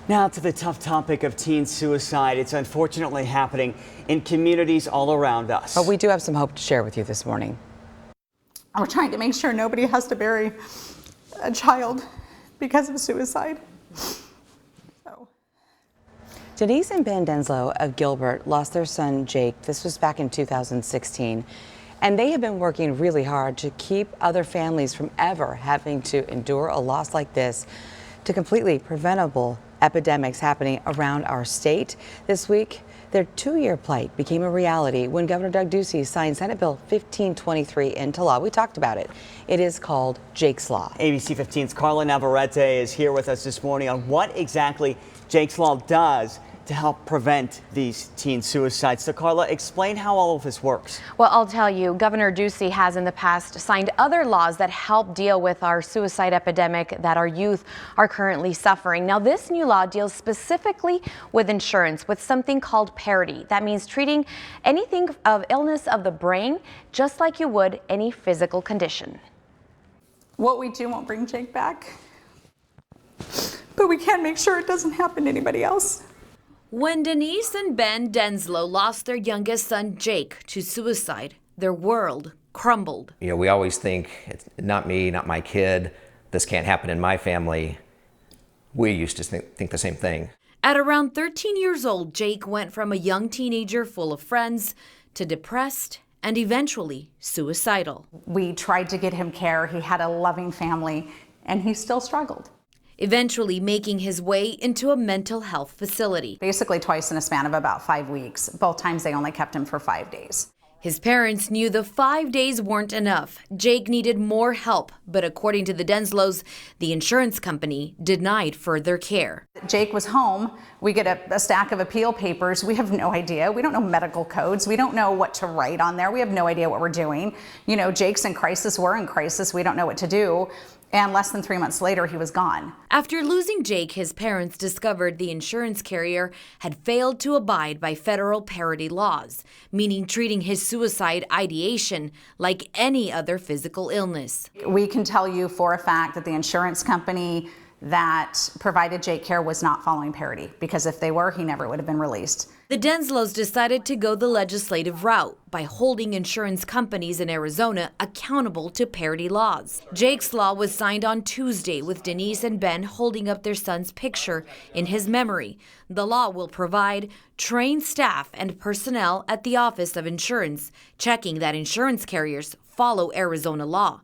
Now to the tough topic of teen suicide. It's unfortunately happening in communities all around us. But we do have some hope to share with you this morning. We're trying to make sure nobody has to bury a child because of suicide. Denise and Ben Denslow of Gilbert lost their son Jake. This was back in 2016. And they have been working really hard to keep other families from ever having to endure a loss like this, to completely preventable epidemics happening around our state. This week, their 2-year plight became a reality when Governor Doug Ducey signed Senate Bill 1523 into law. We talked about it. It is called Jake's Law. ABC 15's Carla Navarette is here with us this morning on what exactly Jake's Law does to help prevent these teen suicides. So Carla, explain how all of this works. Well, I'll tell you, Governor Ducey has in the past signed other laws that help deal with our suicide epidemic that our youth are currently suffering. Now, this new law deals specifically with insurance, with something called parity. That means treating anything of illness of the brain just like you would any physical condition. What we do won't bring Jake back, but we can make sure it doesn't happen to anybody else. When Denise and Ben Denslow lost their youngest son, Jake, to suicide, their world crumbled. You know, we always think, it's not me, not my kid, this can't happen in my family. We used to think the same thing. At around 13 years old, Jake went from a young teenager full of friends to depressed and eventually suicidal. We tried to get him care. He had a loving family, and he still struggled. Eventually making his way into a mental health facility. Basically twice in a span of about 5 weeks. Both times they only kept him for 5 days. His parents knew the 5 days weren't enough. Jake needed more help, but according to the Denslows, the insurance company denied further care. Jake was home. We get a stack of appeal papers. We have no idea. We don't know medical codes. We don't know what to write on there. We have no idea what we're doing. You know, Jake's in crisis. We're in crisis. We don't know what to do. And less than 3 months later, he was gone. After losing Jake, his parents discovered the insurance carrier had failed to abide by federal parity laws, meaning treating his suicide ideation like any other physical illness. We can tell you for a fact that the insurance company that provided Jake care was not following parity, because if they were, he never would have been released. The Denslows decided to go the legislative route by holding insurance companies in Arizona accountable to parity laws. Jake's Law was signed on Tuesday with Denise and Ben holding up their son's picture in his memory. The law will provide trained staff and personnel at the Office of Insurance, checking that insurance carriers follow Arizona law.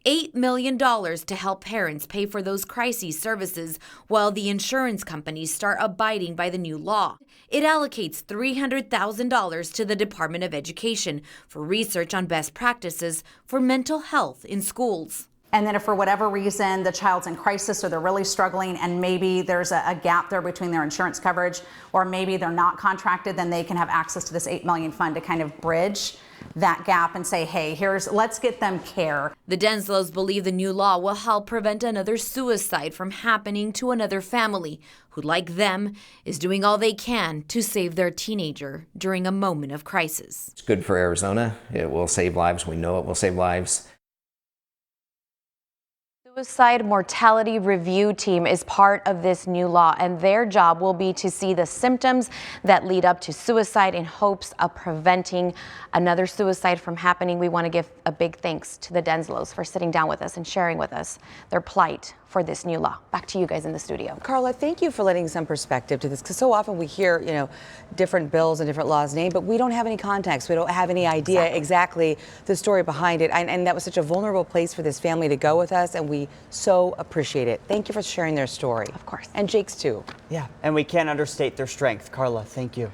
$8 million to help parents pay for those crises services while the insurance companies start abiding by the new law. It allocates $300,000 to the Department of Education for research on best practices for mental health in schools. And then if for whatever reason the child's in crisis or they're really struggling and maybe there's a gap there between their insurance coverage, or maybe they're not contracted, then they can have access to this $8 million fund to kind of bridge that gap and say, hey, let's get them care. The Denslows believe the new law will help prevent another suicide from happening to another family who, like them, is doing all they can to save their teenager during a moment of crisis. It's good for Arizona. It will save lives. We know it will save lives. Suicide Mortality Review Team is part of this new law, and their job will be to see the symptoms that lead up to suicide in hopes of preventing another suicide from happening. We want to give a big thanks to the Denslows for sitting down with us and sharing with us their plight for this new law. Back to you guys in the studio. Carla, thank you for letting some perspective to this, because so often we hear, different bills and different laws named, but we don't have any context. We don't have any idea exactly the story behind it. And that was such a vulnerable place for this family to go with us, and we so appreciate it. Thank you for sharing their story. Of course. And Jake's too. Yeah, and we can't understate their strength. Carla, thank you.